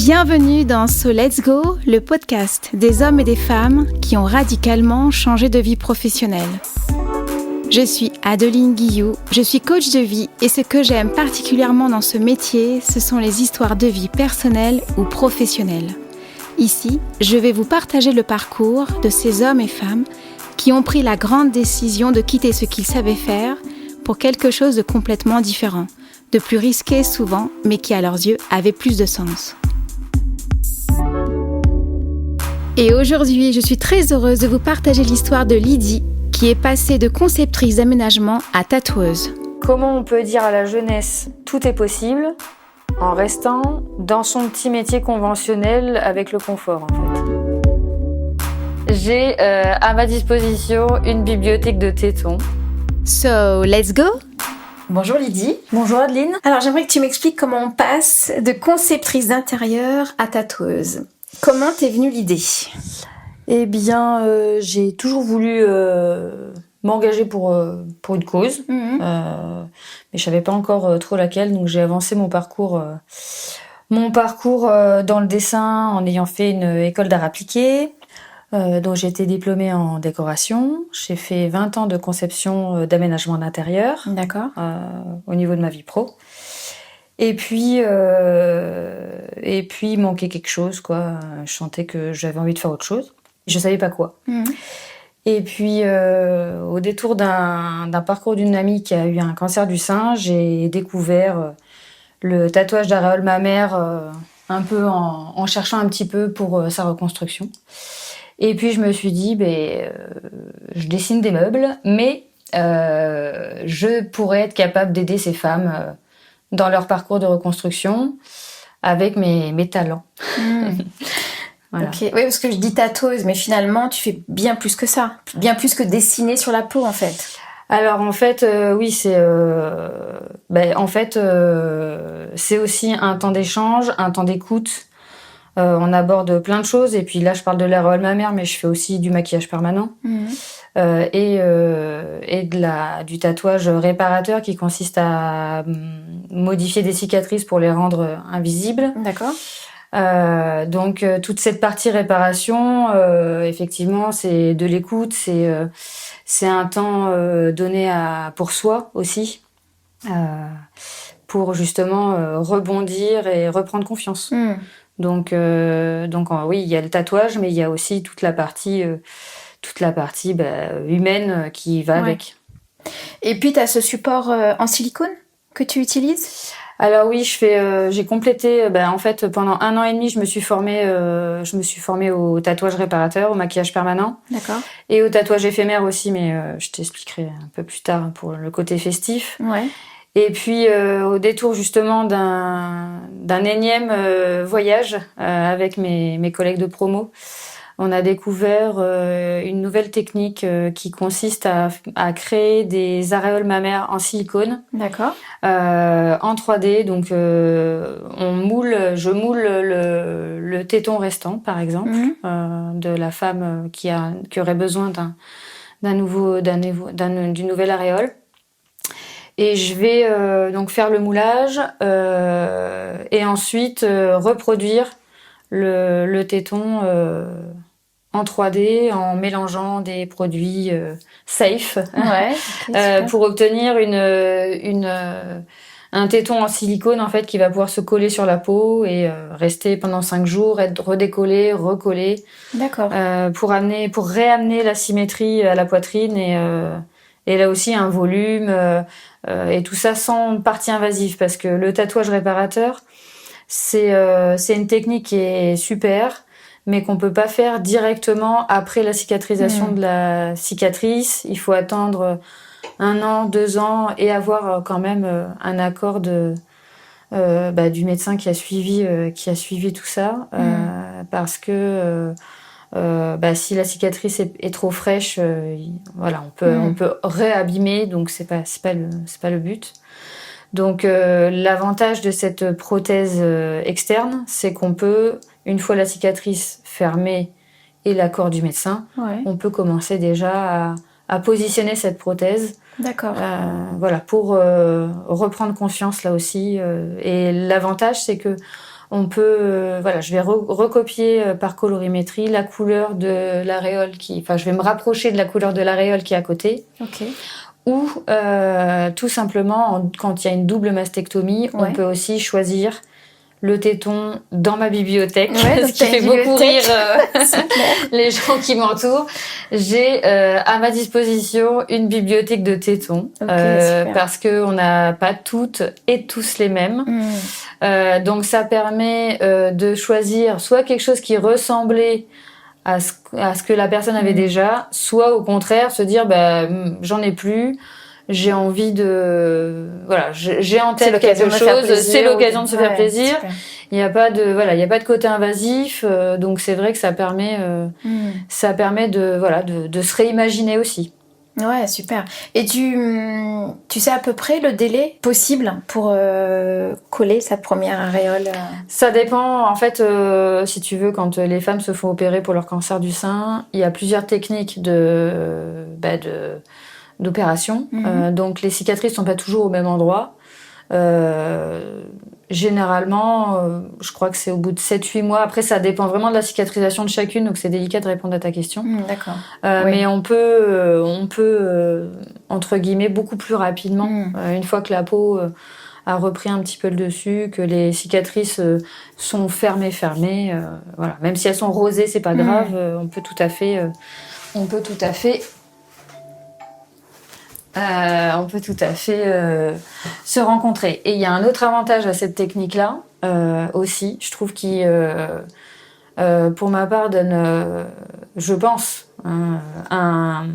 Bienvenue dans So Let's Go, le podcast des hommes et des femmes qui ont radicalement changé de vie professionnelle. Je suis Adeline Guilloux, je suis coach de vie et ce que j'aime particulièrement dans ce métier, ce sont les histoires de vie personnelles ou professionnelles. Ici, je vais vous partager le parcours de ces hommes et femmes qui ont pris la grande décision de quitter ce qu'ils savaient faire pour quelque chose de complètement différent, de plus risqué souvent, mais qui à leurs yeux avait plus de sens. Et aujourd'hui, je suis très heureuse de vous partager l'histoire de Lydie, qui est passée de conceptrice d'aménagement à tatoueuse. Comment on peut dire à la jeunesse « tout est possible » en restant dans son petit métier conventionnel avec le confort, en fait. J'ai à ma disposition une bibliothèque de tétons. So, let's go! Bonjour Lydie. Bonjour Adeline. Alors, j'aimerais que tu m'expliques comment on passe de conceptrice d'intérieur à tatoueuse. Comment t'es venue l'idée ? Eh bien, j'ai toujours voulu m'engager pour une cause, mais je savais pas encore trop laquelle, donc j'ai avancé mon parcours dans le dessin en ayant fait une école d'art appliqué, dont j'ai été diplômée en décoration. J'ai fait 20 ans de conception d'aménagement d'intérieur. D'accord. Au niveau de ma vie pro. Et puis, il manquait quelque chose, quoi. Je sentais que j'avais envie de faire autre chose. Je savais pas quoi. Et puis, au détour d'un parcours d'une amie qui a eu un cancer du sein, j'ai découvert le tatouage d'aréole mammaire un peu en cherchant un petit peu pour sa reconstruction. Et puis, je me suis dit, je dessine des meubles, mais je pourrais être capable d'aider ces femmes dans leur parcours de reconstruction avec mes talents. Voilà. Ok. Oui, parce que je dis tatoueuse, mais finalement, tu fais bien plus que ça. Bien plus que dessiner sur la peau, en fait. Alors, en fait, oui, c'est aussi un temps d'échange, un temps d'écoute. On aborde plein de choses. Et puis là, je parle de l'aréole mammaire, mais je fais aussi du maquillage permanent. Et du tatouage réparateur qui consiste à modifier des cicatrices pour les rendre invisibles. D'accord. Donc toute cette partie réparation, effectivement, c'est de l'écoute, c'est un temps donné pour soi aussi, pour justement rebondir et reprendre confiance. Donc oui, il y a le tatouage, mais il y a aussi toute la partie humaine qui va avec. Et puis, tu as ce support en silicone que tu utilises ? Alors oui, j'ai complété. En fait, pendant 1 an et demi, je me suis formée au tatouage réparateur, au maquillage permanent. D'accord. Et au tatouage éphémère aussi, mais je t'expliquerai un peu plus tard pour le côté festif. Ouais. Et puis au détour justement d'un énième voyage avec mes collègues de promo, on a découvert une nouvelle technique qui consiste à créer des aréoles mammaires en silicone. D'accord. En 3D. Donc je moule le téton restant, par exemple, de la femme qui aurait besoin d'une nouvelle aréole. Et je vais donc faire le moulage et ensuite reproduire le téton en 3D en mélangeant des produits safe pour obtenir un téton en silicone en fait qui va pouvoir se coller sur la peau et rester pendant 5 jours, être redécollé, recollé. D'accord. Pour réamener la symétrie à la poitrine et là aussi un volume et tout ça sans partie invasive parce que le tatouage réparateur c'est une technique qui est super mais qu'on peut pas faire directement après la cicatrisation de la cicatrice. Il faut attendre 1 an, 2 ans et avoir quand même un accord du médecin qui a suivi tout ça parce que si la cicatrice est trop fraîche, on peut réabîmer, donc c'est pas le but. Donc l'avantage de cette prothèse externe, c'est qu'on peut, une fois la cicatrice fermée et l'accord du médecin, on peut commencer déjà à positionner cette prothèse. D'accord. Pour reprendre confiance là aussi. Et l'avantage, c'est que On peut, je vais recopier par colorimétrie la couleur de l'aréole je vais me rapprocher de la couleur de l'aréole qui est à côté. Ok. Ou tout simplement, quand il y a une double mastectomie, on peut aussi choisir le téton dans ma bibliothèque, ce qui fait beaucoup rire les gens qui m'entourent. J'ai à ma disposition une bibliothèque de tétons, parce que on n'a pas toutes et tous les mêmes. Donc ça permet de choisir soit quelque chose qui ressemblait à ce que la personne avait déjà, soit au contraire se dire j'en ai plus, j'ai envie de j'ai en tête quelque chose, c'est l'occasion de se faire plaisir. Il y a pas de côté invasif, donc c'est vrai que ça permet de se réimaginer aussi. Ouais, super. Et tu sais à peu près le délai possible pour coller sa première aréole? Ça dépend, en fait, si tu veux, quand les femmes se font opérer pour leur cancer du sein, il y a plusieurs techniques d'opération. Donc les cicatrices sont pas toujours au même endroit. Généralement, je crois que c'est au bout de 7-8 mois. Après, ça dépend vraiment de la cicatrisation de chacune, donc c'est délicat de répondre à ta question. D'accord. Mais on peut entre guillemets, beaucoup plus rapidement, une fois que la peau a repris un petit peu le dessus, que les cicatrices sont fermées. Même si elles sont rosées, c'est pas grave. On peut tout à fait se rencontrer. Et il y a un autre avantage à cette technique-là aussi, je trouve, qui, pour ma part, donne, je pense, un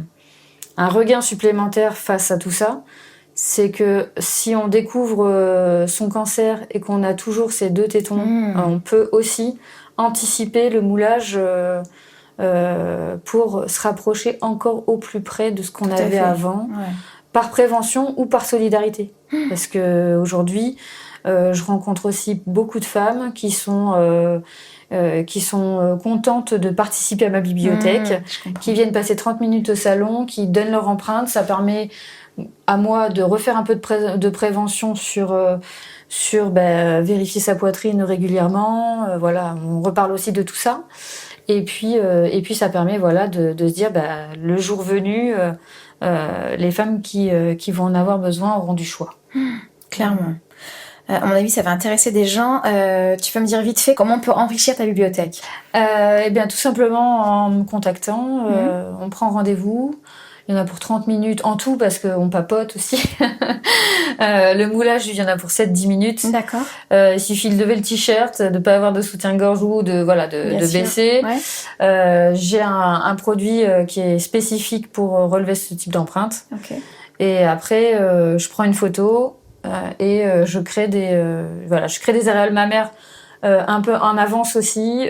regain supplémentaire face à tout ça. C'est que si on découvre son cancer et qu'on a toujours ces 2 tétons, on peut aussi anticiper le moulage pour se rapprocher encore au plus près de ce qu'on avait avant, par prévention ou par solidarité. Parce que aujourd'hui, je rencontre aussi beaucoup de femmes qui sont contentes de participer à ma bibliothèque, qui viennent passer 30 minutes au salon, qui donnent leur empreinte. Ça permet à moi de refaire un peu de prévention sur vérifier sa poitrine régulièrement. On reparle aussi de tout ça. Et puis ça permet de se dire le jour venu, les femmes qui vont en avoir besoin auront du choix. Clairement. À mon avis, ça va intéresser des gens. Tu peux me dire vite fait comment on peut enrichir ta bibliothèque? Tout simplement en me contactant. On prend rendez-vous. Il y en a pour 30 minutes en tout parce qu'on papote aussi. Le moulage, il y en a pour 7-10 minutes. D'accord. Il suffit de lever le t-shirt, de pas avoir de soutien-gorge ou de baisser. J'ai un produit qui est spécifique pour relever ce type d'empreinte. Okay. Et après, je prends une photo et je crée des aréoles mammaires un peu en avance aussi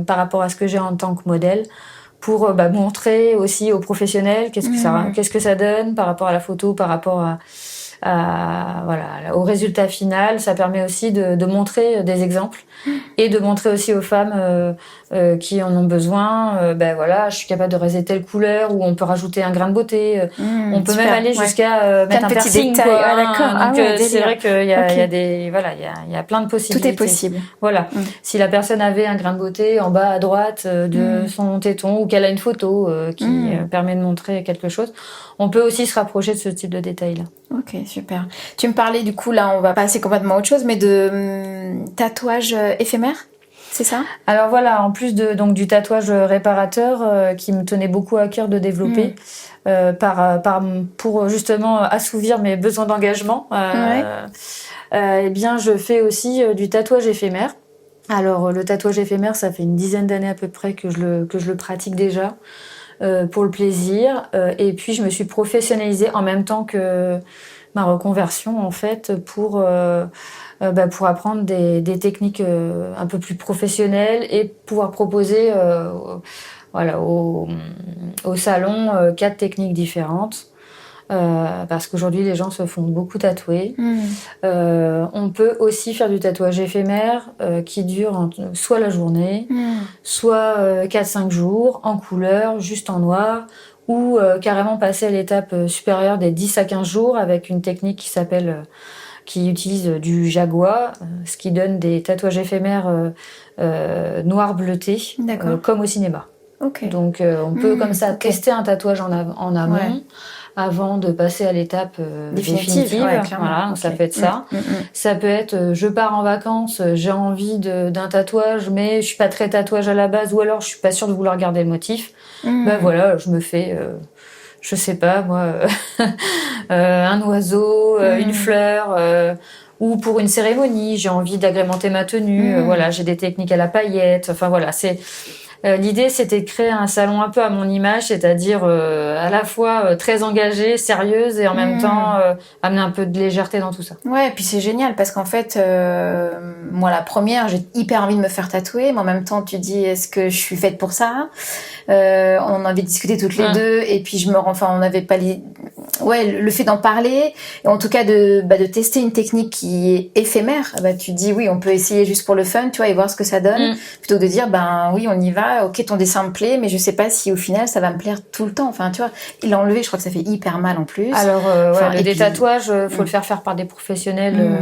par rapport à ce que j'ai en tant que modèle, pour montrer aussi aux professionnels qu'est-ce que ça donne par rapport à la photo, par rapport au résultat final. Ça permet aussi de montrer des exemples et de montrer aussi aux femmes qui en ont besoin. Je suis capable de réaliser telle couleur, ou on peut rajouter un grain de beauté. On peut même aller jusqu'à mettre un piercing. Donc c'est vrai qu'il y a plein de possibilités. Tout est possible. Voilà. Si la personne avait un grain de beauté en bas à droite de son téton, ou qu'elle a une photo qui permet de montrer quelque chose, on peut aussi se rapprocher de ce type de détail-là. Ok, super. Tu me parlais du coup, là on va passer complètement à autre chose, mais de tatouage éphémère, c'est ça? Alors voilà, en plus du tatouage réparateur qui me tenait beaucoup à cœur de développer, pour justement assouvir mes besoins d'engagement, je fais aussi du tatouage éphémère. Alors le tatouage éphémère, ça fait une dizaine d'années à peu près que je le pratique déjà. Pour le plaisir, et puis je me suis professionnalisée en même temps que ma reconversion en fait pour apprendre des techniques un peu plus professionnelles et pouvoir proposer au salon 4 techniques différentes. Parce qu'aujourd'hui les gens se font beaucoup tatouer. On peut aussi faire du tatouage éphémère qui dure soit la journée, soit 4-5 jours en couleur, juste en noir, ou carrément passer à l'étape supérieure des 10 à 15 jours avec une technique qui s'appelle qui utilisent du jaguar, ce qui donne des tatouages éphémères noir bleuté, comme au cinéma. Okay. Donc on peut comme ça tester un tatouage en amont avant de passer à l'étape définitive. Voilà, donc ça peut être ça. Ça peut être je pars en vacances, j'ai envie d'un tatouage, mais je suis pas très tatouage à la base, ou alors je suis pas sûre de vouloir garder le motif. Ben voilà, je me fais je sais pas moi un oiseau, une fleur, ou pour une cérémonie, j'ai envie d'agrémenter ma tenue. Voilà, j'ai des techniques à la paillette. Enfin voilà, c'est l'idée, c'était de créer un salon un peu à mon image, c'est-à-dire à la fois très engagée, sérieuse, et en même temps amener un peu de légèreté dans tout ça. Ouais, et puis c'est génial parce qu'en fait, moi la première, j'ai hyper envie de me faire tatouer, mais en même temps, tu dis, est-ce que je suis faite pour ça ? On en avait discuté toutes les deux, et puis on n'avait pas le fait d'en parler, et en tout cas de tester une technique qui est éphémère. Bah tu dis oui, on peut essayer juste pour le fun, tu vois, et voir ce que ça donne, plutôt que de dire oui, on y va, ok, ton dessin me plaît, mais je sais pas si au final ça va me plaire tout le temps. Enfin, tu vois, il l'a enlevé, je crois que ça fait hyper mal en plus. Alors le détatouage, faut le faire par des professionnels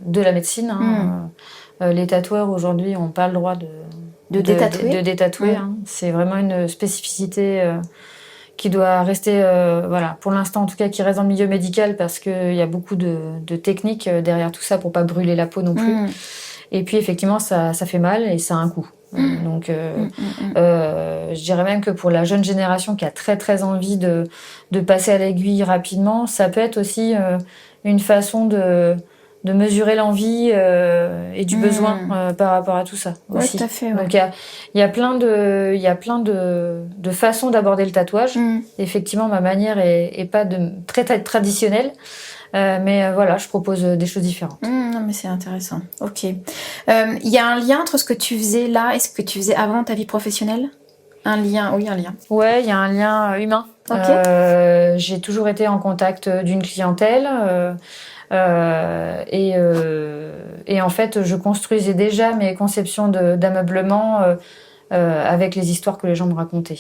de la médecine. Les tatoueurs aujourd'hui n'ont pas le droit de détatouer. C'est vraiment une spécificité qui doit rester, pour l'instant en tout cas, qui reste dans le milieu médical, parce qu'il y a beaucoup de techniques derrière tout ça pour pas brûler la peau non plus. Et puis effectivement, ça fait mal et ça a un coût. Donc, je dirais même que pour la jeune génération qui a très très envie de passer à l'aiguille rapidement, ça peut être aussi une façon de mesurer l'envie et du besoin par rapport à tout ça aussi. Ouais, tout à fait, ouais. Donc il y a plein de façons d'aborder le tatouage. Effectivement, ma manière est pas très traditionnelle. Mais voilà, je propose des choses différentes. Non, mais c'est intéressant. Ok. Il y a un lien entre ce que tu faisais là et ce que tu faisais avant ta vie professionnelle ? Un lien. Ouais, il y a un lien humain. Okay. J'ai toujours été en contact d'une clientèle. Et en fait, je construisais déjà mes conceptions d'ameublement avec les histoires que les gens me racontaient.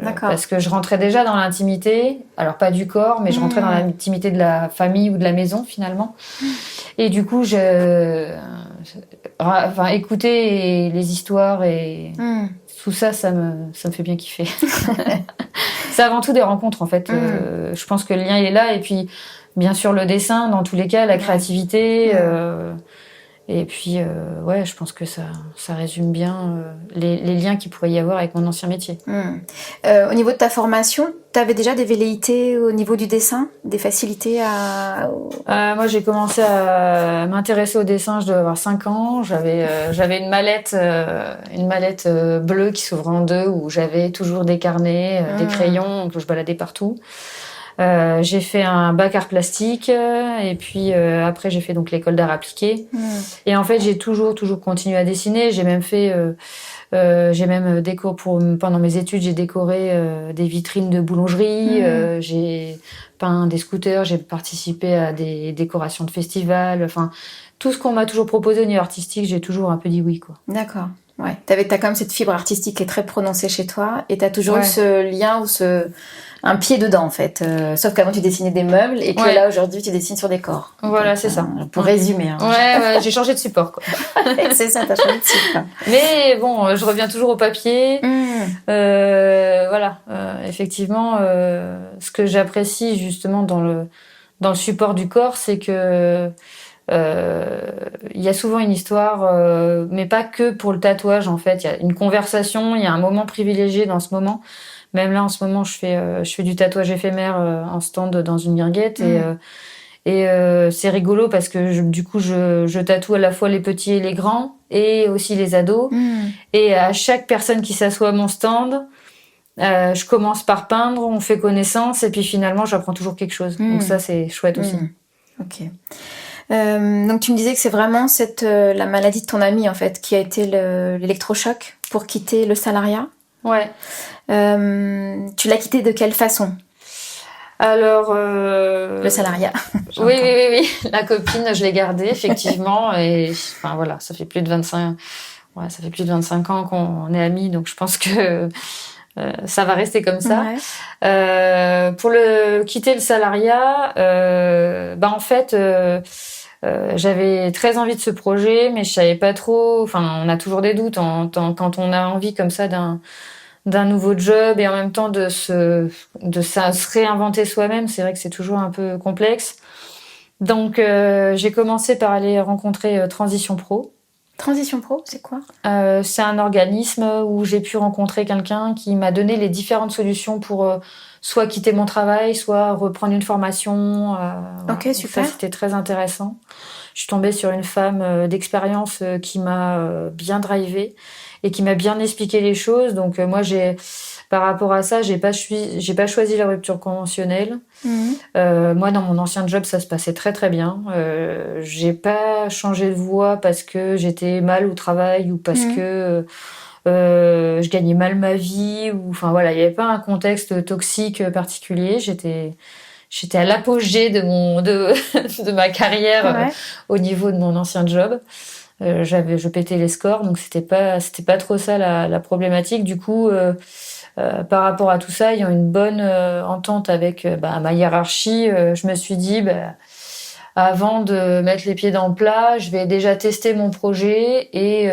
D'accord. Parce que je rentrais déjà dans l'intimité, alors pas du corps, mais je rentrais dans l'intimité de la famille ou de la maison finalement. Et du coup, écouter les histoires et tout ça, ça me fait bien kiffer. C'est avant tout des rencontres en fait. Je pense que le lien il est là, et puis bien sûr le dessin, dans tous les cas, la créativité. Et puis, je pense que ça résume bien les liens qu'il pourrait y avoir avec mon ancien métier. Au niveau de ta formation, tu avais déjà des velléités au niveau du dessin, des facilités à... Moi, j'ai commencé à m'intéresser au dessin, je devais avoir 5 ans. J'avais une mallette bleue qui s'ouvrait en deux, où j'avais toujours des carnets, des crayons que je baladais partout. J'ai fait un bac art plastique, et puis après j'ai fait donc l'école d'art appliqué. Et en fait j'ai toujours continué à dessiner. J'ai même fait pendant mes études, j'ai décoré des vitrines de boulangerie, j'ai peint des scooters, j'ai participé à des décorations de festivals. Enfin, tout ce qu'on m'a toujours proposé au niveau artistique, j'ai toujours un peu dit oui, quoi. D'accord. Ouais. T'as quand même cette fibre artistique qui est très prononcée chez toi, et t'as toujours eu ce lien ou un pied dedans en fait. Sauf qu'avant tu dessinais des meubles, et que là aujourd'hui tu dessines sur des corps. Voilà, c'est ça. Pour résumer. J'ai changé de support, quoi. C'est ça, t'as changé de support. Mais bon, je reviens toujours au papier. Effectivement, ce que j'apprécie justement dans le support du corps, c'est que il y a souvent une histoire, mais pas que pour le tatouage en fait. Il y a une conversation, il y a un moment privilégié dans ce moment. Même là en ce moment, je fais du tatouage éphémère en stand dans une guinguette, et c'est rigolo parce que du coup je tatoue à la fois les petits et les grands, et aussi les ados. Et à chaque personne qui s'assoit à mon stand, je commence par peindre, on fait connaissance, et puis finalement j'apprends toujours quelque chose. Donc ça c'est chouette aussi. Ok. Donc tu me disais que c'est vraiment la maladie de ton ami en fait qui a été l'électrochoc pour quitter le salariat. Ouais. Tu l'as quitté de quelle façon ? Alors le salariat. Oui. La copine, je l'ai gardée effectivement, et enfin voilà, ça fait plus de 25 ans qu'on est amis, donc je pense que ça va rester comme ça. Ouais. Pour quitter le salariat, en fait, j'avais très envie de ce projet, mais je savais pas trop. Enfin, on a toujours des doutes quand on a envie comme ça d'un nouveau job et en même temps de se réinventer soi-même. C'est vrai que c'est toujours un peu complexe. Donc, j'ai commencé par aller rencontrer Transition Pro. Transition Pro, c'est quoi? C'est un organisme où j'ai pu rencontrer quelqu'un qui m'a donné les différentes solutions pour soit quitter mon travail, soit reprendre une formation. Ok, voilà. super. Ça, c'était très intéressant. Je suis tombée sur une femme d'expérience qui m'a bien drivée et qui m'a bien expliqué les choses. Donc moi, par rapport à ça, j'ai pas choisi la rupture conventionnelle. Moi, dans mon ancien job, ça se passait très très bien. J'ai pas changé de voie parce que j'étais mal au travail ou parce que je gagnais mal ma vie ou enfin voilà, il y avait pas un contexte toxique particulier. J'étais à l'apogée de ma carrière au niveau de mon ancien job. Je pétais les scores, donc c'était pas trop ça la problématique. Du coup, par rapport à tout ça, ayant une bonne entente avec ma hiérarchie, je me suis dit, avant de mettre les pieds dans le plat, je vais déjà tester mon projet et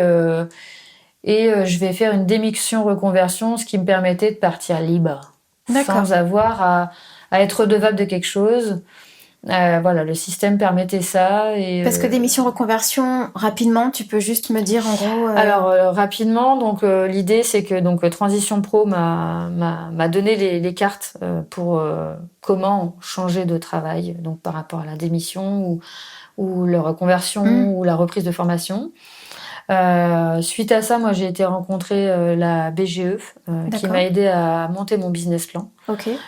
je vais faire une démission reconversion, ce qui me permettait de partir libre, sans avoir à être redevable de quelque chose. Voilà, le système permettait ça. Parce que démission reconversion, rapidement, tu peux juste me dire en gros... Alors, rapidement, donc l'idée, c'est que Transition Pro m'a donné les cartes pour comment changer de travail, donc par rapport à la démission ou la reconversion ou la reprise de formation. Suite à ça, moi, j'ai été rencontrer la BGE qui m'a aidé à monter mon business plan.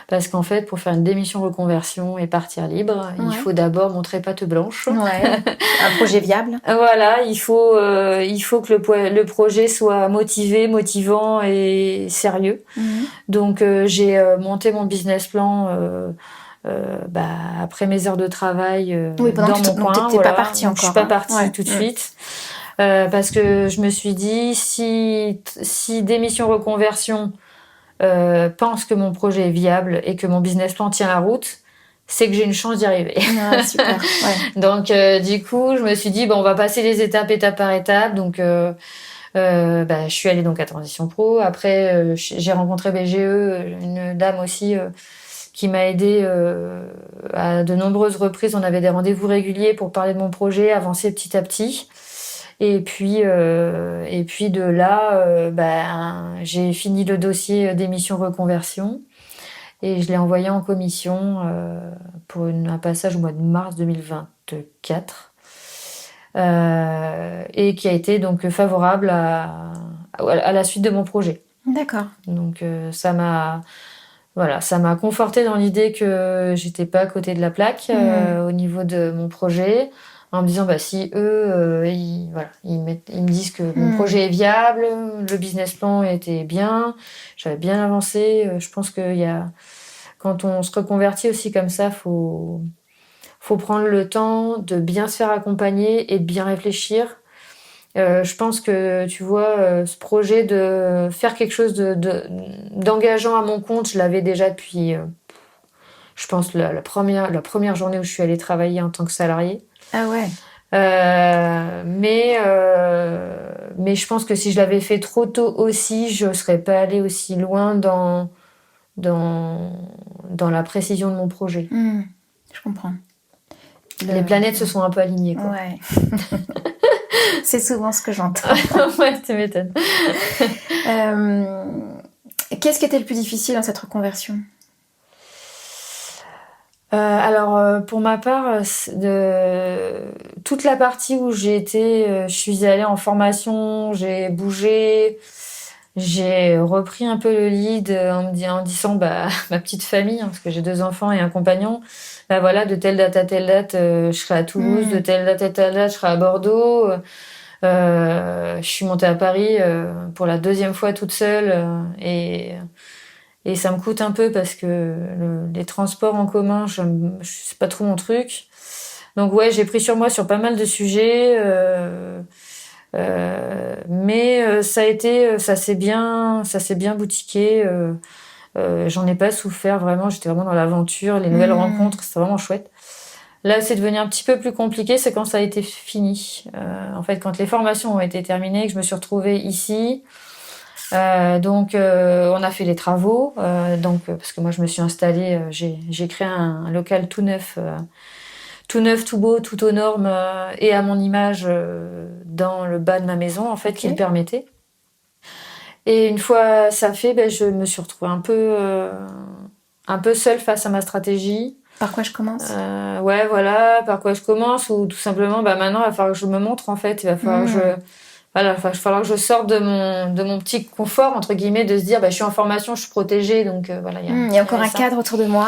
Parce qu'en fait, pour faire une démission reconversion et partir libre, il faut d'abord montrer patte blanche. Un projet viable. Voilà, il faut que le projet soit motivant et sérieux. Donc, j'ai monté mon business plan après mes heures de travail dans mon coin. Donc, t'es pas partie encore. Je suis pas partie tout de suite. Parce que je me suis dit, si démission reconversion pense que mon projet est viable et que mon business plan tient la route, c'est que j'ai une chance d'y arriver. Super. Donc du coup, je me suis dit on va passer les étape par étape. Donc je suis allée donc à Transition Pro. Après, j'ai rencontré BGE, une dame aussi qui m'a aidée à de nombreuses reprises. On avait des rendez-vous réguliers pour parler de mon projet, avancer petit à petit. Et puis de là, j'ai fini le dossier démission reconversion et je l'ai envoyé en commission pour un passage au mois de mars 2024 et qui a été donc favorable à la suite de mon projet. D'accord. Donc ça m'a confortée dans l'idée que j'étais pas à côté de la plaque au niveau de mon projet. En me disant si eux ils me disent que mon projet est viable, le business plan était bien, j'avais bien avancé. Je pense que quand on se reconvertit aussi comme ça, faut prendre le temps de bien se faire accompagner et de bien réfléchir. Je pense que tu vois ce projet de faire quelque chose d'engageant à mon compte, je l'avais déjà depuis je pense la première journée où je suis allée travailler en tant que salariée. Ah ouais. Mais je pense que si je l'avais fait trop tôt aussi, je serais pas allée aussi loin dans la précision de mon projet. Je comprends. Les planètes se sont un peu alignées, quoi. Ouais. C'est souvent ce que j'entends. Ouais, tu m'étonnes. Qu'est-ce qui était le plus difficile dans cette reconversion ? Alors pour ma part, toute la partie où j'ai été, je suis allée en formation, j'ai bougé, j'ai repris un peu le lead en disant ma petite famille, parce que j'ai 2 enfants et un compagnon, voilà, de telle date à telle date, je serai à Toulouse, de telle date à telle date, je serai à Bordeaux. Je suis montée à Paris pour la 2e fois toute seule et ça me coûte un peu parce que les transports en commun, c'est pas trop mon truc. Donc ouais, j'ai pris sur moi sur pas mal de sujets, Mais ça s'est bien boutiqué. J'en ai pas souffert vraiment. J'étais vraiment dans l'aventure, les nouvelles rencontres, c'était vraiment chouette. Là, c'est devenu un petit peu plus compliqué, c'est quand ça a été fini. En fait, quand les formations ont été terminées, que je me suis retrouvée ici. Donc, on a fait les travaux. Parce que moi, je me suis installée, j'ai créé un local tout neuf, tout beau, tout aux normes et à mon image dans le bas de ma maison, en fait, qui le permettait. Et une fois ça fait, je me suis retrouvée un peu seule face à ma stratégie. Par quoi je commence ? Ouais, voilà, par quoi je commence, ou tout simplement, maintenant, il va falloir que je me montre, en fait. Il va falloir que je sorte de mon petit confort, entre guillemets, de se dire, je suis en formation, je suis protégée, donc voilà. Il y a encore un cadre autour de moi.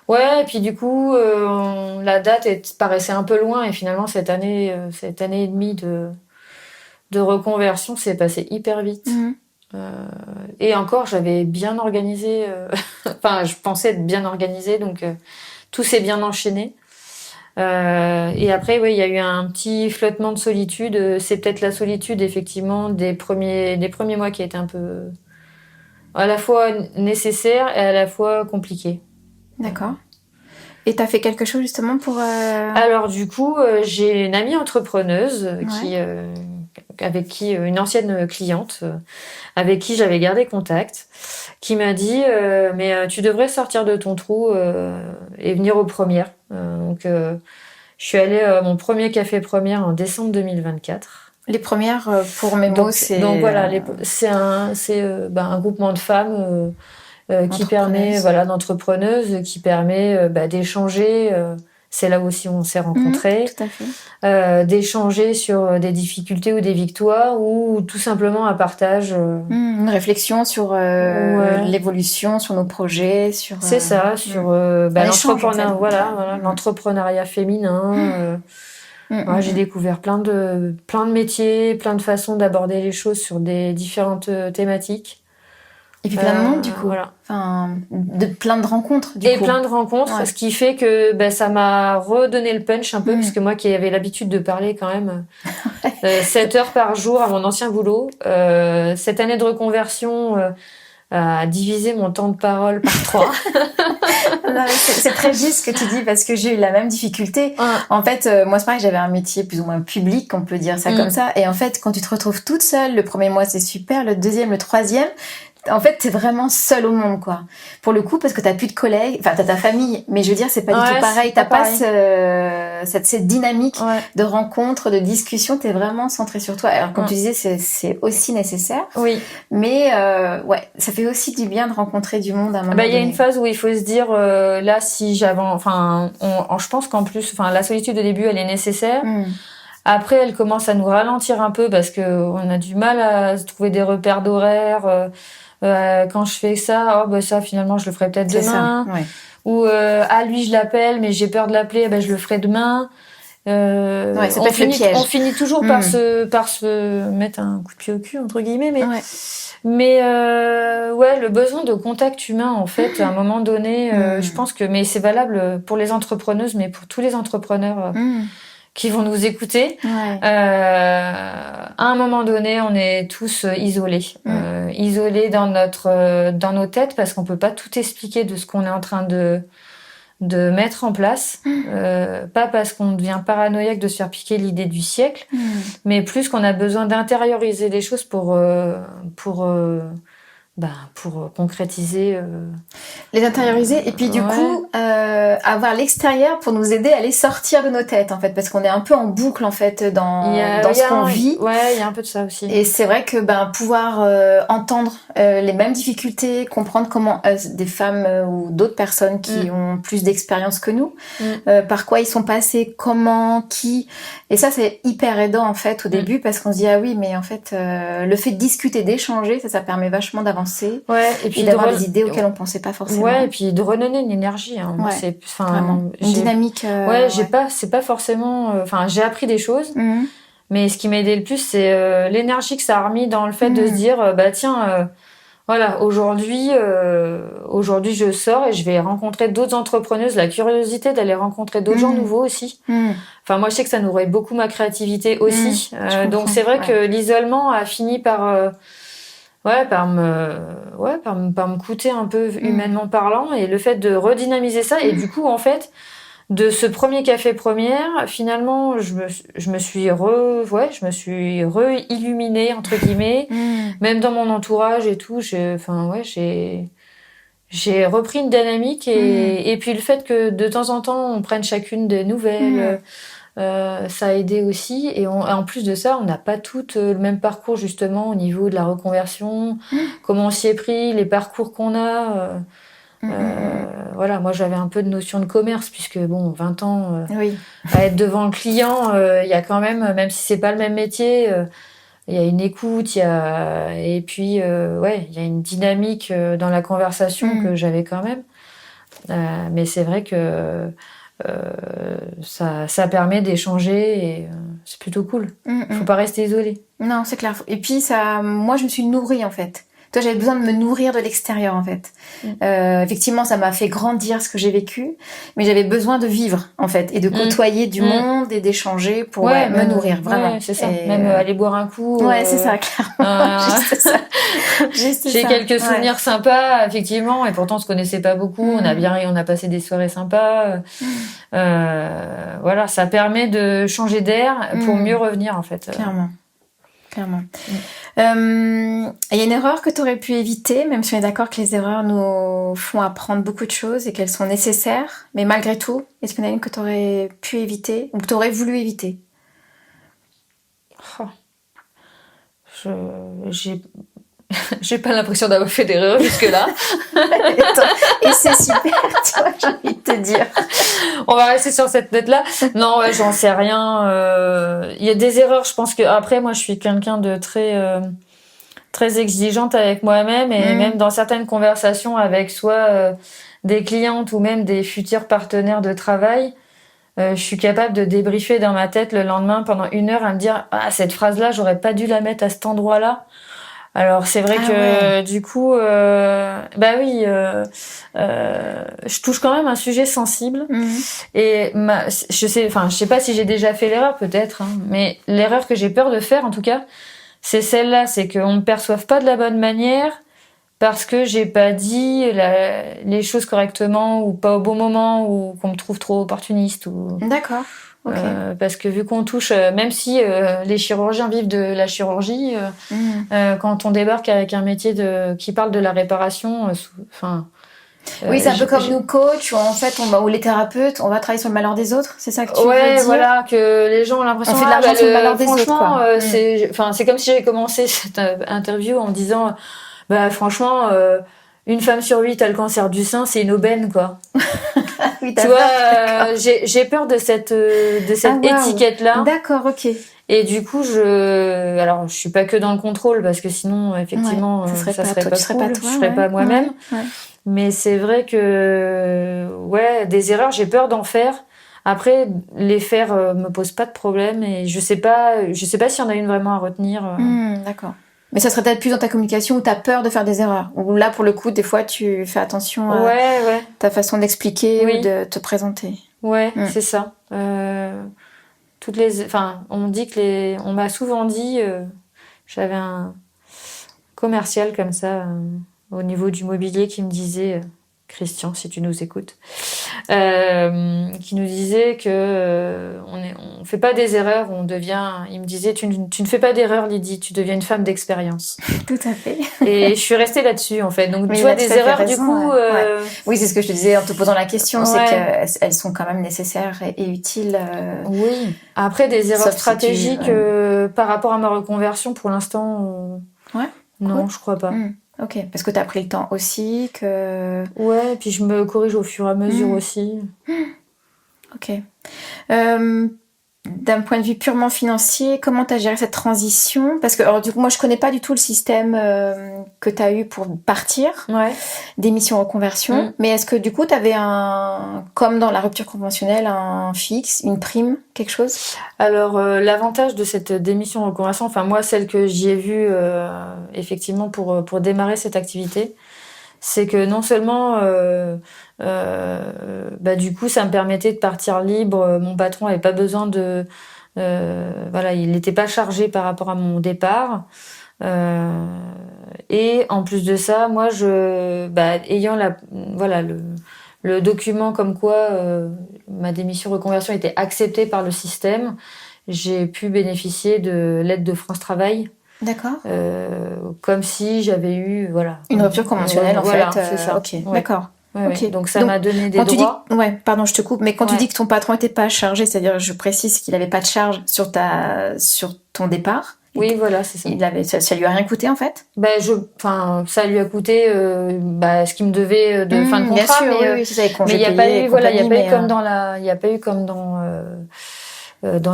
Ouais, et puis du coup, la date paraissait un peu loin, et finalement, cette année et demie de reconversion s'est passée hyper vite. Et encore, j'avais bien organisé, je pensais être bien organisée, donc tout s'est bien enchaîné. Et après, il y a eu un petit flottement de solitude. C'est peut-être la solitude, effectivement, des premiers mois qui a été un peu à la fois nécessaire et à la fois compliqué. D'accord. Et t'as fait quelque chose justement pour... Alors du coup, j'ai une amie entrepreneuse avec qui une ancienne cliente avec qui j'avais gardé contact, qui m'a dit mais tu devrais sortir de ton trou et venir aux premières. Donc je suis allée à mon premier café première en décembre 2024. Les premières, pour mes mots, c'est... Donc voilà, c'est un groupement de femmes qui permet, d'entrepreneuses, qui permet d'échanger. C'est là aussi où on s'est rencontrés. Tout à fait. D'échanger sur des difficultés ou des victoires, ou tout simplement un partage. Une réflexion sur l'évolution, sur nos projets, sur... C'est ça, sur l'entrepreneuriat, en fait. l'entrepreneuriat féminin. J'ai découvert plein de métiers, plein de façons d'aborder les choses sur des différentes thématiques. Et puis plein de monde, du coup. Voilà. Enfin, plein de rencontres, du coup. Et plein de rencontres, ce qui fait que ça m'a redonné le punch un peu, puisque moi qui avais l'habitude de parler quand même 7 heures par jour à mon ancien boulot, cette année de reconversion a divisé mon temps de parole par 3. C'est très juste ce que tu dis, parce que j'ai eu la même difficulté. En fait, moi c'est pareil, j'avais un métier plus ou moins public, on peut dire ça comme ça. Et en fait, quand tu te retrouves toute seule, le premier mois c'est super, le deuxième, le troisième... En fait, t'es vraiment seule au monde, quoi. Pour le coup, parce que t'as plus de collègues, enfin, t'as ta famille, mais je veux dire, c'est pas du tout pareil. T'as pas cette dynamique de rencontre, de discussion, t'es vraiment centré sur toi. Alors, comme tu disais, c'est aussi nécessaire. Oui. Mais, ça fait aussi du bien de rencontrer du monde à un moment donné. Il y a une phase où il faut se dire, là, si j'avance, je pense qu'en plus, la solitude au début, elle est nécessaire. Après, elle commence à nous ralentir un peu parce que on a du mal à se trouver des repères d'horaire. Quand je fais ça, ça finalement je le ferai peut-être demain. Ou lui je l'appelle mais j'ai peur de l'appeler, je le ferai demain. On finit toujours par se mettre un coup de pied au cul entre guillemets, mais le besoin de contact humain en fait à un moment donné, je pense que mais c'est valable pour les entrepreneuses mais pour tous les entrepreneurs. Qui vont nous écouter. À un moment donné, on est tous isolés. Isolés dans nos têtes parce qu'on peut pas tout expliquer de ce qu'on est en train de mettre en place. Pas parce qu'on devient paranoïaque de se faire piquer l'idée du siècle, mais plus qu'on a besoin d'intérioriser les choses pour concrétiser. Les intérioriser et puis du coup avoir l'extérieur pour nous aider à les sortir de nos têtes en fait, parce qu'on est un peu en boucle en fait dans ce qu'on vit. Ouais, il y a un peu de ça aussi. Et c'est vrai que pouvoir entendre les mêmes difficultés, comprendre comment des femmes ou d'autres personnes qui ont plus d'expérience que nous, par quoi ils sont passés, comment, qui, et ça c'est hyper aidant en fait au début parce qu'on se dit ah oui mais en fait le fait de discuter, d'échanger, ça permet vachement d'avancer. Et puis d'avoir des idées auxquelles on pensait pas forcément. Ouais, et puis de redonner une énergie. Une dynamique. C'est pas forcément. J'ai appris des choses, mais ce qui m'a aidé le plus, c'est l'énergie que ça a remis dans le fait de se dire, tiens, voilà, aujourd'hui, je sors et je vais rencontrer d'autres entrepreneuses. La curiosité d'aller rencontrer d'autres gens nouveaux aussi. Enfin, moi, je sais que ça nourrit beaucoup ma créativité aussi. Donc, c'est vrai que l'isolement a fini par par me coûter un peu humainement parlant, et le fait de redynamiser ça, et du coup, en fait, de ce premier café première, finalement, je me suis re-illuminée, entre guillemets, même dans mon entourage et tout, j'ai repris une dynamique, et puis le fait que de temps en temps, on prenne chacune des nouvelles, ça a aidé aussi. Et en plus de ça, on n'a pas toutes le même parcours, justement, au niveau de la reconversion, comment on s'y est pris, les parcours qu'on a. Voilà, moi j'avais un peu de notion de commerce, puisque 20 ans à être devant le client, il y a quand même si c'est pas le même métier, il y a une écoute, et puis il y a une dynamique dans la conversation que j'avais quand même. Mais c'est vrai que ça permet d'échanger, et c'est plutôt cool. Faut pas rester isolé. Non, c'est clair. Et puis moi je me suis nourrie en fait. Toi, j'avais besoin de me nourrir de l'extérieur, en fait. Effectivement, ça m'a fait grandir ce que j'ai vécu, mais j'avais besoin de vivre, en fait, et de côtoyer du monde et d'échanger pour me nourrir, vraiment. Ouais, c'est ça. Même aller boire un coup. Ouais, c'est ça, clairement. Juste ça. J'ai quelques souvenirs sympas, effectivement, et pourtant on se connaissait pas beaucoup. On a passé des soirées sympas. Voilà, ça permet de changer d'air pour mieux revenir, en fait. Clairement. Il y a une erreur que tu aurais pu éviter, même si on est d'accord que les erreurs nous font apprendre beaucoup de choses et qu'elles sont nécessaires, mais malgré tout, est-ce qu'il y en a une que tu aurais pu éviter ou que tu aurais voulu éviter? J'ai pas l'impression d'avoir fait d'erreur jusque-là. Et c'est super, tu vois, j'ai envie de te dire. On va rester sur cette note-là. Non, j'en sais rien. Il y a des erreurs, je pense que après, moi, je suis quelqu'un de très exigeante avec moi-même, et même dans certaines conversations avec soit des clientes ou même des futurs partenaires de travail, je suis capable de débriefer dans ma tête le lendemain pendant 1 heure à me dire cette phrase-là, j'aurais pas dû la mettre à cet endroit-là. Alors c'est vrai que du coup, je touche quand même un sujet sensible, et je sais pas si j'ai déjà fait l'erreur, peut-être, mais l'erreur que j'ai peur de faire, en tout cas, c'est celle-là, c'est qu'on me perçoive pas de la bonne manière parce que j'ai pas dit les choses correctement, ou pas au bon moment, ou qu'on me trouve trop opportuniste. D'accord. Okay. Parce que vu qu'on touche, même si les chirurgiens vivent de la chirurgie, quand on débarque avec un métier qui parle de la réparation, oui, c'est un peu comme nous coachs, où en fait, ou les thérapeutes, on va travailler sur le malheur des autres, c'est ça que tu veux dire? Voilà, que les gens ont l'impression on fait de l'argent sur le malheur des autres, quoi. C'est comme si j'avais commencé cette interview en me disant, franchement, une femme sur 8 a le cancer du sein, c'est une aubaine, quoi. Oui, tu vois, j'ai peur de cette étiquette-là. D'accord, ok. Et du coup, je suis pas que dans le contrôle, parce que sinon, effectivement, ça serait pas cool, je serais pas moi-même. Mais c'est vrai que, des erreurs, j'ai peur d'en faire. Après, les faire me pose pas de problème, et je sais pas s'il y en a une vraiment à retenir. D'accord. Mais ça serait peut-être plus dans ta communication où tu as peur de faire des erreurs. Ou là, pour le coup, des fois, tu fais attention à ta façon d'expliquer ou de te présenter. Ouais, c'est ça. On m'a souvent dit, j'avais un commercial comme ça, au niveau du mobilier, qui me disait, Christian, si tu nous écoutes, qui nous disait que on fait pas des erreurs, il me disait, tu ne fais pas d'erreurs, Lydie, tu deviens une femme d'expérience. Tout à fait. Et je suis restée là-dessus, en fait. Donc, tu vois, des erreurs, du coup... Oui, c'est ce que je te disais en te posant la question, c'est qu'elles sont quand même nécessaires et utiles. Oui. Après, des erreurs stratégiques par rapport à ma reconversion, pour l'instant... Non, je crois pas. Ok, parce que tu as pris le temps aussi, que... Ouais, et puis je me corrige au fur et à mesure aussi. Ok. d'un point de vue purement financier, comment tu as géré cette transition? Parce que, alors, du coup, moi, je connais pas du tout le système que tu as eu pour partir, d'émission reconversion. Mais est-ce que, du coup, tu avais comme dans la rupture conventionnelle, un fixe, une prime, quelque chose? Alors, l'avantage de cette démission reconversion, enfin, moi, celle que j'y ai vue, effectivement, pour démarrer cette activité, c'est que non seulement, du coup, ça me permettait de partir libre. Mon patron avait pas besoin de, il n'était pas chargé par rapport à mon départ. Et en plus de ça, moi, ayant le document comme quoi ma démission reconversion était acceptée par le système, j'ai pu bénéficier de l'aide de France Travail. D'accord. Comme si j'avais eu une rupture conventionnelle en fait. C'est ça. Ok, d'accord. Okay. Donc ça m'a donné des droits. Pardon, je te coupe, mais quand tu dis que ton patron n'était pas chargé, c'est-à-dire, je précise qu'il n'avait pas de charge sur ton départ. Oui, voilà, c'est ça. Ça lui a rien coûté en fait. Ça lui a coûté ce qu'il me devait de fin de contrat. Bien sûr, mais il n'y a pas eu, il y a pas eu comme dans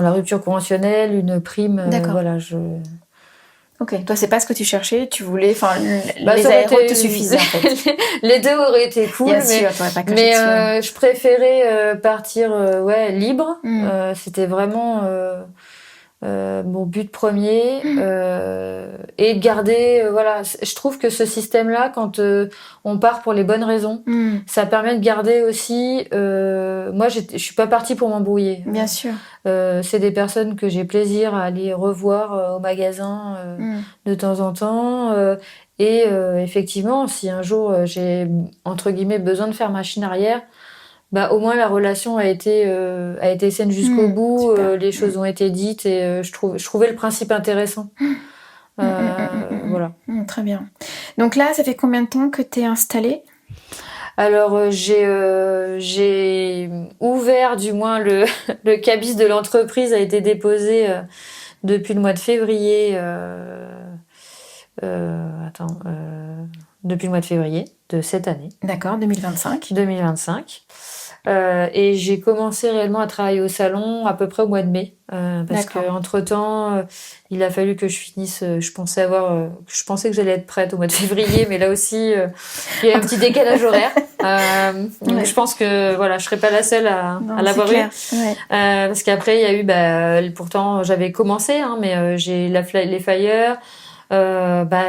la rupture conventionnelle une prime. D'accord. Ok, toi c'est pas ce que tu cherchais, tu voulais, les ARE te suffisaient en fait. Les deux auraient été cool, bien sûr, t'aurais pas craché mais je préférais partir libre. C'était vraiment mon but premier et de garder je trouve que ce système-là, quand on part pour les bonnes raisons, ça permet de garder aussi moi je suis pas partie pour m'embrouiller. Bien sûr. C'est des personnes que j'ai plaisir à aller revoir au magasin de temps en temps et effectivement, si un jour j'ai entre guillemets besoin de faire machine arrière, au moins la relation a été saine jusqu'au bout. Les choses ont été dites et je trouvais le principe intéressant. Voilà. Très bien. Donc là, ça fait combien de temps que t'es installée? Alors j'ai ouvert, du moins le cabis de l'entreprise a été déposé depuis le mois de février. Depuis le mois de février de cette année. D'accord, 2025. 2025. Et j'ai commencé réellement à travailler au salon à peu près au mois de mai, parce que entre-temps, il a fallu que je finisse. Je pensais que j'allais être prête au mois de février, mais là aussi, il y a un petit décalage horaire. Donc je pense que je serai pas la seule à l'avoir eu, parce qu'après il y a eu, pourtant j'avais commencé, mais j'ai les flyers,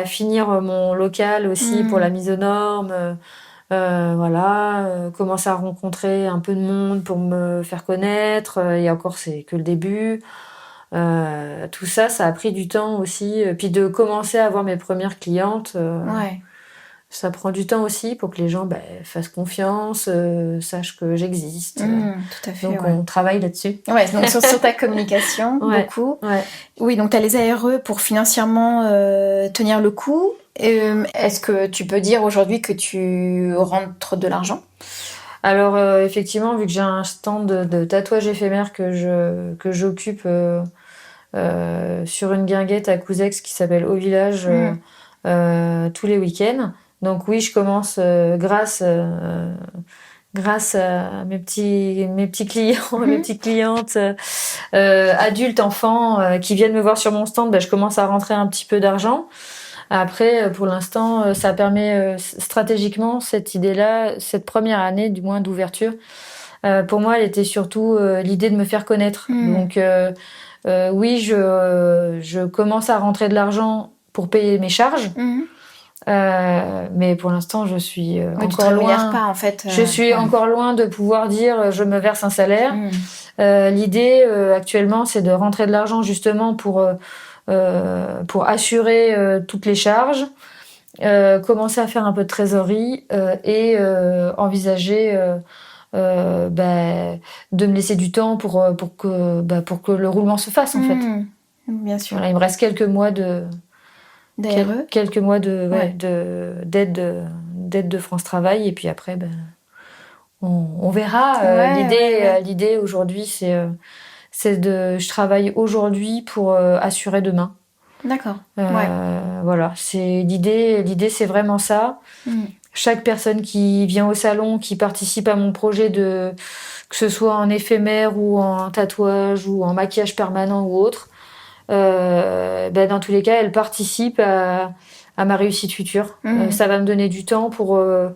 finir mon local aussi pour la mise aux normes. Commencer à rencontrer un peu de monde pour me faire connaître, et encore c'est que le début. Tout ça a pris du temps aussi, puis de commencer à avoir mes premières clientes, ça prend du temps aussi pour que les gens fassent confiance, sachent que j'existe. Tout à fait. Donc on travaille là-dessus. Donc sur ta communication, beaucoup. Oui, donc tu as les ARE pour financièrement tenir le coup. Est-ce que tu peux dire aujourd'hui que tu rentres de l'argent? Alors effectivement, vu que j'ai un stand de tatouage éphémère que j'occupe sur une guinguette à Couzex qui s'appelle Au Village tous les week-ends. Donc oui, je commence grâce à mes petits clients, mes petites clientes, adultes, enfants, qui viennent me voir sur mon stand, je commence à rentrer un petit peu d'argent. Après, pour l'instant, ça permet stratégiquement cette idée-là, cette première année du moins d'ouverture. Pour moi, elle était surtout l'idée de me faire connaître. Donc oui, je commence à rentrer de l'argent pour payer mes charges. Mais pour l'instant, je suis encore loin. Pas, en fait. Je suis encore loin de pouvoir dire je me verse un salaire. L'idée actuellement, c'est de rentrer de l'argent justement pour assurer toutes les charges, commencer à faire un peu de trésorerie et envisager de me laisser du temps pour que le roulement se fasse en fait. Bien sûr. Voilà, il me reste quelques mois d'ARE. Quelques mois d'aide de France Travail et puis après on verra. L'idée aujourd'hui je travaille aujourd'hui pour assurer demain. D'accord. Voilà, c'est l'idée c'est vraiment ça. chaque personne qui vient au salon, qui participe à mon projet que ce soit en éphémère ou en tatouage ou en maquillage permanent ou autre, dans tous les cas, elle participe à ma réussite future. Ça va me donner du temps pour voir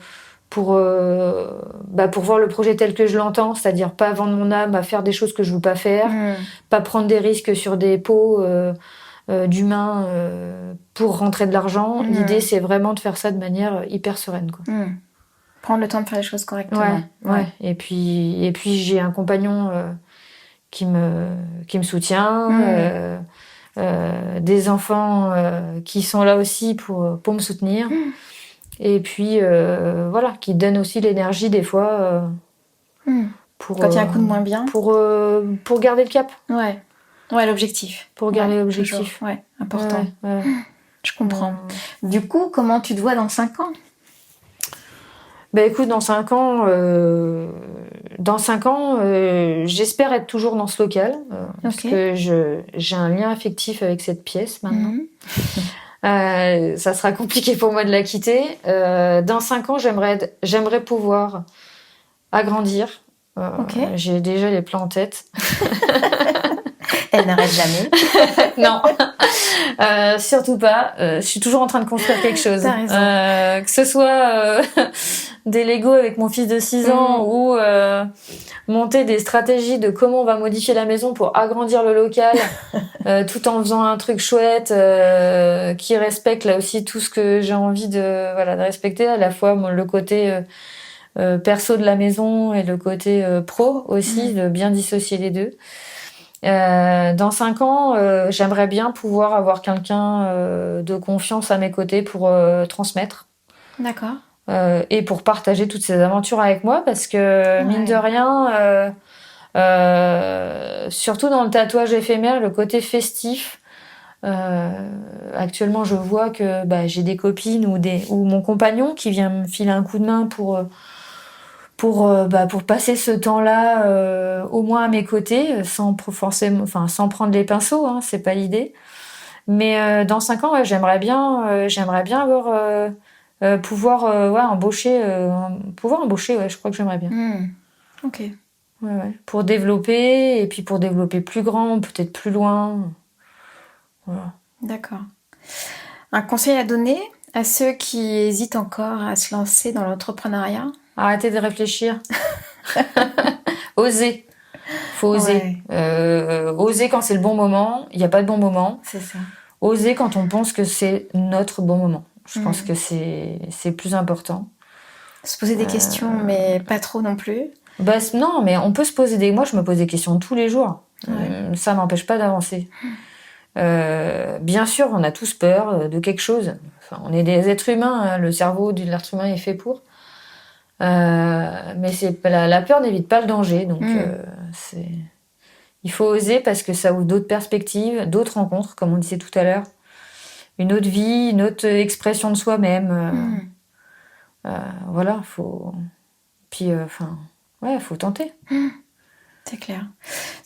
le projet tel que je l'entends, c'est-à-dire pas vendre mon âme à faire des choses que je veux pas faire, pas prendre des risques sur des pots d'humains pour rentrer de l'argent. L'idée, c'est vraiment de faire ça de manière hyper sereine, quoi. Prendre le temps de faire les choses correctement. Ouais. Et puis j'ai un compagnon qui me soutient, des enfants qui sont là aussi pour me soutenir. Et puis qui donne aussi l'énergie des fois pour quand il y a un coup de moins bien, pour garder le cap. Ouais, l'objectif. Pour garder l'objectif. Toujours. Ouais, important. Ouais. Je comprends. Du coup, comment tu te vois dans 5 ans ? Écoute, dans 5 ans, j'espère être toujours dans ce local parce que j'ai un lien affectif avec cette pièce maintenant. Ça sera compliqué pour moi de la quitter. Dans 5 ans, j'aimerais pouvoir agrandir. J'ai déjà les plans en tête. Elle n'arrête jamais. Non, surtout pas. Je suis toujours en train de construire quelque chose. T'as raison. Que ce soit des Lego avec mon fils de 6 ans ou monter des stratégies de comment on va modifier la maison pour agrandir le local tout en faisant un truc chouette qui respecte là aussi tout ce que j'ai envie de respecter, à la fois le côté perso de la maison et le côté pro aussi, de bien dissocier les deux. Dans 5 ans, j'aimerais bien pouvoir avoir quelqu'un de confiance à mes côtés pour transmettre. D'accord. Et pour partager toutes ces aventures avec moi, parce que mine de rien, surtout dans le tatouage éphémère, le côté festif, actuellement je vois que j'ai des copines ou mon compagnon qui vient me filer un coup de main pour passer ce temps-là au moins à mes côtés, sans prendre les pinceaux, hein, c'est pas l'idée. Mais dans 5 ans, j'aimerais bien avoir pouvoir embaucher, je crois que j'aimerais bien. Ok. Ouais. Pour développer, et puis pour développer plus grand, peut-être plus loin. Voilà. D'accord. Un conseil à donner à ceux qui hésitent encore à se lancer dans l'entrepreneuriat ? Arrêtez de réfléchir. Oser. Faut oser. Oser quand c'est le bon moment. Il n'y a pas de bon moment. C'est ça. Oser quand on pense que c'est notre bon moment. Je pense que c'est plus important. Se poser des questions, mais pas trop non plus. Non, mais on peut se poser Moi, je me pose des questions tous les jours. Ça n'empêche pas d'avancer. Bien sûr, on a tous peur de quelque chose. Enfin, on est des êtres humains. Hein. Le cerveau de l'être humain est fait pour. Mais la peur n'évite pas le danger. Donc, il faut oser parce que ça ouvre d'autres perspectives, d'autres rencontres, comme on disait tout à l'heure. Une autre vie, une autre expression de soi-même. Faut... Puis, faut tenter. C'est clair.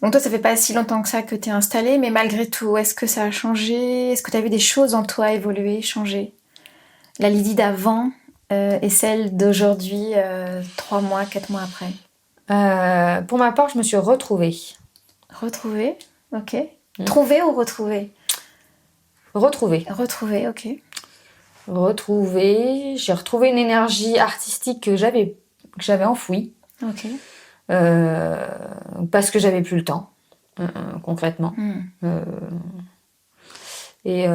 Donc toi, ça fait pas si longtemps que ça que t'es installée, mais malgré tout, est-ce que ça a changé ? Est-ce que t'as vu des choses en toi évoluer, changer ? La Lydie d'avant et celle d'aujourd'hui, 3 mois, 4 mois après ? Pour ma part, je me suis retrouvée. Retrouvée, ok. Trouver ou retrouver ? Retrouvée. Retrouver, ok. Retrouvée. J'ai retrouvé une énergie artistique que j'avais enfouie. Ok. Parce que j'avais plus le temps, concrètement. Et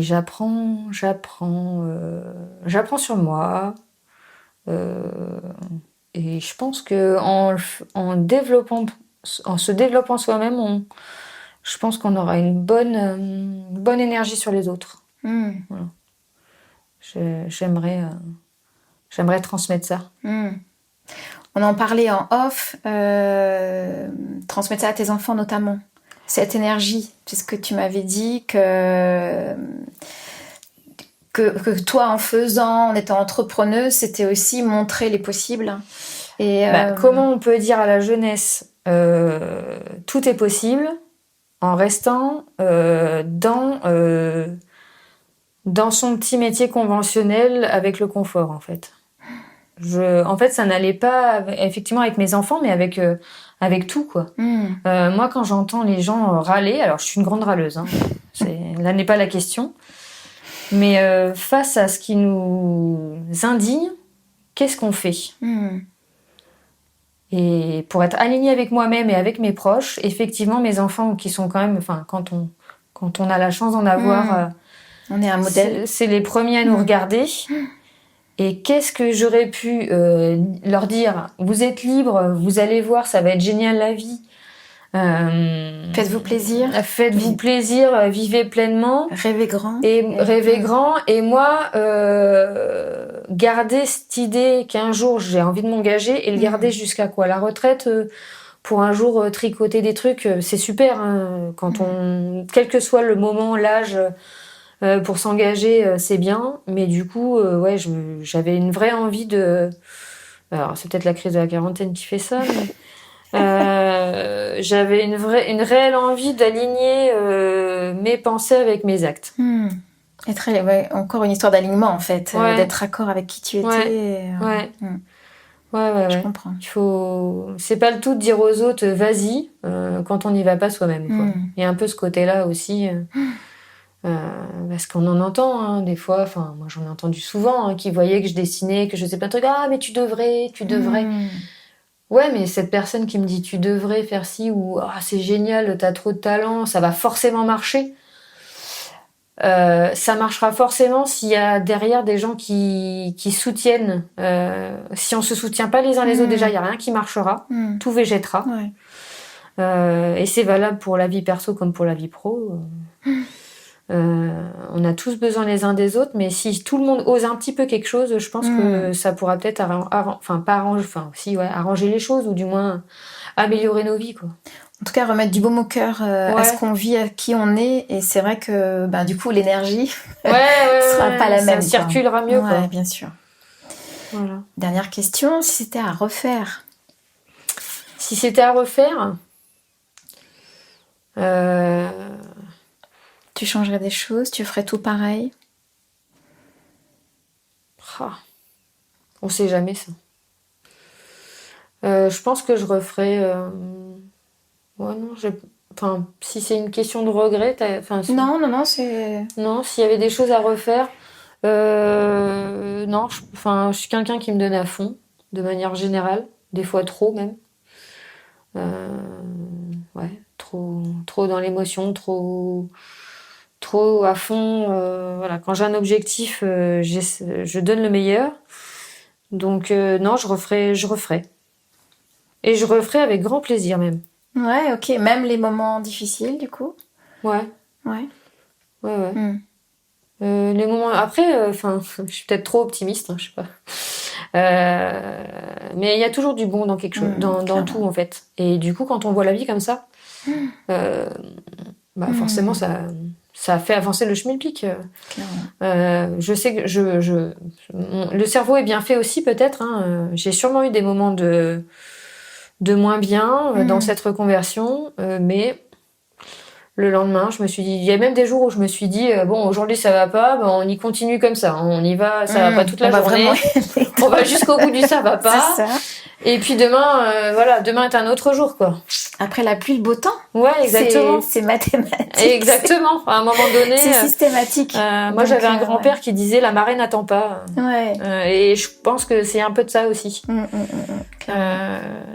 j'apprends sur moi. Et je pense que en se développant soi-même, je pense qu'on aura une bonne énergie sur les autres. Voilà. J'aimerais transmettre ça. On en parlait en off, transmettre ça à tes enfants notamment. Cette énergie, puisque tu m'avais dit que toi, en faisant, en étant entrepreneuse, c'était aussi montrer les possibles. Et comment on peut dire à la jeunesse tout est possible en restant dans dans son petit métier conventionnel avec le confort, en fait. En fait, ça n'allait pas effectivement avec mes enfants, mais avec tout, quoi. Moi, quand j'entends les gens râler, alors je suis une grande râleuse, hein, là n'est pas la question, mais face à ce qui nous indigne, qu'est-ce qu'on fait ? Et pour être alignée avec moi-même et avec mes proches, effectivement, mes enfants qui sont quand même, enfin, quand on a la chance d'en avoir, on est un modèle. C'est les premiers à nous regarder. Et qu'est-ce que j'aurais pu leur dire ? Vous êtes libres, vous allez voir, ça va être génial la vie. Faites-vous plaisir. Faites-vous plaisir, vivez pleinement. Rêvez grand. Rêvez grand. Et moi, garder cette idée qu'un jour j'ai envie de m'engager et le garder jusqu'à quoi ? La retraite, pour un jour tricoter des trucs, c'est super. Hein, quel que soit le moment, l'âge... pour s'engager, c'est bien, mais du coup, j'avais une vraie envie de... Alors, c'est peut-être la crise de la quarantaine qui fait ça, mais j'avais une réelle envie d'aligner mes pensées avec mes actes. Encore une histoire d'alignement, en fait, d'être raccord avec qui tu étais. Ouais. Je comprends. C'est pas le tout de dire aux autres, vas-y, quand on n'y va pas soi-même, quoi. Il y a un peu ce côté-là aussi... parce qu'on en entend hein, des fois, enfin moi j'en ai entendu souvent hein, qui voyaient que je dessinais, que je faisais plein de trucs, mais tu devrais ouais, mais cette personne qui me dit tu devrais faire ci ou c'est génial, t'as trop de talent, ça va forcément marcher, ça marchera forcément s'il y a derrière des gens qui soutiennent. Si on se soutient pas les uns les autres, déjà il y a rien qui marchera, tout végétera. Et c'est valable pour la vie perso comme pour la vie pro. On a tous besoin les uns des autres, mais si tout le monde ose un petit peu quelque chose, je pense que ça pourra peut-être arranger les choses, ou du moins améliorer nos vies, quoi. En tout cas, remettre du baume au cœur à ce qu'on vit, à qui on est, et c'est vrai que du coup l'énergie sera pas la même. Ça circulera mieux, quoi. Bien sûr. Voilà. Dernière question, si c'était à refaire. Si c'était à refaire, tu changerais des choses, tu ferais tout pareil? On sait jamais ça. Je pense que je referais... si c'est une question de regret... Non, c'est... Non, s'il y avait des choses à refaire... non, je suis quelqu'un qui me donne à fond, de manière générale. Des fois trop, même. Trop dans l'émotion, trop à fond. Quand j'ai un objectif, je donne le meilleur. Donc non, je referai. Et je referai avec grand plaisir même. Ouais, ok. Même les moments difficiles, du coup. Ouais. Les moments... Après, je suis peut-être trop optimiste, je sais pas. Mais il y a toujours du bon dans quelque chose, dans tout, en fait. Et du coup, quand on voit la vie comme ça, forcément, ça fait avancer le schmilblick. Je sais que le cerveau est bien fait aussi, peut-être. Hein. J'ai sûrement eu des moments de moins bien dans cette reconversion, mais le lendemain, je me suis dit... Il y a même des jours où je me suis dit, aujourd'hui, ça va pas, on y continue comme ça. On y va, ça va pas toute la journée. On va jusqu'au bout du ça va pas. C'est ça. Et puis demain, demain est un autre jour, quoi. Après la pluie, le beau temps. Ouais, exactement. C'est mathématique. Exactement. À un moment donné. C'est systématique. Moi, j'avais un grand-père qui disait la marée n'attend pas. Ouais. Et je pense que c'est un peu de ça aussi.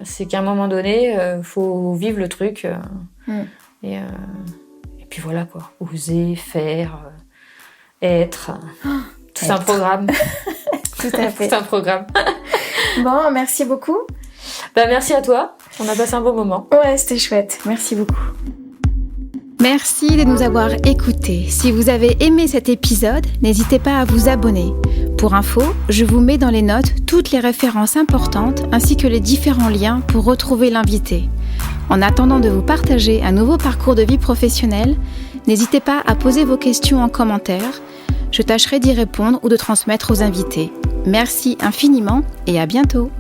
C'est qu'à un moment donné, faut vivre le truc. Et puis voilà, quoi. Oser, faire, être. Tout un programme. Tout à fait. Tout un programme. Bon, merci beaucoup. Merci à toi. On a passé un bon moment. Ouais, c'était chouette. Merci beaucoup. Merci de nous avoir écoutés. Si vous avez aimé cet épisode, n'hésitez pas à vous abonner. Pour info, je vous mets dans les notes toutes les références importantes ainsi que les différents liens pour retrouver l'invité. En attendant de vous partager un nouveau parcours de vie professionnelle, n'hésitez pas à poser vos questions en commentaire. Je tâcherai d'y répondre ou de transmettre aux invités. Merci infiniment et à bientôt.